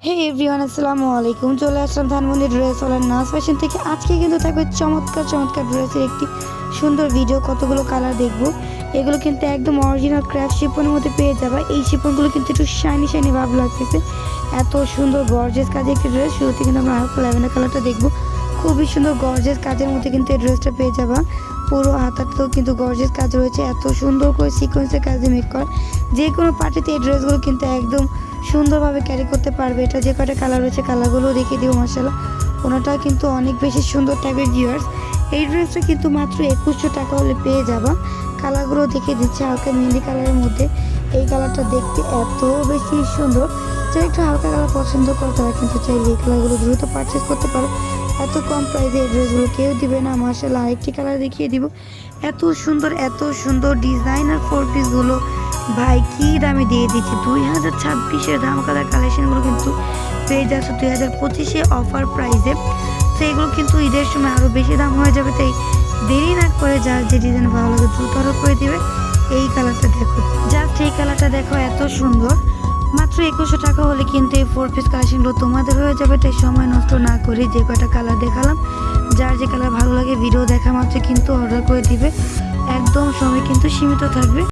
হে everyone, আসসালামু আলাইকুম। চলে আসলাম ধানমন্ডি ড্রেসওয়ালার নাজ ফ্যাশন থেকে। আজকে কিন্তু থাকবে চমৎকার চমৎকার ড্রেসের একটি সুন্দর ভিডিও। কতগুলো কালার দেখবো। এগুলো কিন্তু একদম অরিজিনাল ক্র্যাফট শিপনের মধ্যে পেয়ে যাবে। এই শিপনগুলো কিন্তু একটু শাইনি শাইনি ভাব লাগতেছে। এত সুন্দর গর্জিয়াস কাজের একটি ড্রেস। শুরুতে কিন্তু আমরা হালকা ল্যাভেন্ডার কালারটা দেখবো। খুবই সুন্দর গর্জিয়াস কাজের মধ্যে কিন্তু এই ড্রেসটা পেয়ে যাবা। পুরো হাতাতেও কিন্তু গর্জিয়াস কাজ রয়েছে। এত সুন্দর করে সিকোয়েন্সের কাজে মেক করা। যে কোনো পার্টিতে এই ড্রেসগুলো কিন্তু একদম সুন্দরভাবে ক্যারি করতে পারবে। এটা যে কয়টা কালার রয়েছে কালারগুলোও দেখিয়ে দিব। মাশাআল্লাহ, ওনাটাও কিন্তু অনেক বেশি সুন্দর টাইপের ভিউয়ার্স। এই ড্রেসটা কিন্তু মাত্র 2100 টাকা হলে পেয়ে যাবা। কালারগুলো দেখিয়ে দিচ্ছে হালকা মেহেন্দি কালারের মধ্যে। এই কালারটা দেখতে এত বেশি সুন্দর। যারা একটু হালকা কালার পছন্দ করে তারা কিন্তু চাইলে এই কালারগুলো দ্রুত পারচেস করতে পারো। এত কম প্রাইসে এই ড্রেসগুলো কেউ দিবে না। মাশাআল্লাহ, আরেকটি কালার দেখিয়ে দিব। এত সুন্দর ডিজাইনার 4 পিসগুলো ভাই কি দামে দিয়ে দিচ্ছি। 2026-এর ধামাকাদার কালেকশনগুলো কিন্তু পেয়ে যাচ্ছে 2025-এ অফার প্রাইসে। তো এগুলো কিন্তু ঈদের সময় আরও বেশি দাম হয়ে যাবে। তাই দেরি না করে যার যে ডিজাইন ভালো লাগে দ্রুত অর্ডার করে দিবে। এই কালারটা দেখো, জাস্ট এই কালারটা দেখো, এত সুন্দর। মাত্র 2100 টাকা হলে কিন্তু এই 4 পিস কালেকশনগুলো তোমাদের হয়ে যাবে। তাই সময় নষ্ট না করে যে কয়টা কালার দেখালাম, যার যে কালার ভালো লাগে ভিডিও দেখা মাত্র কিন্তু অর্ডার করে দিবে। একদম সময় কিন্তু সীমিত থাকবে।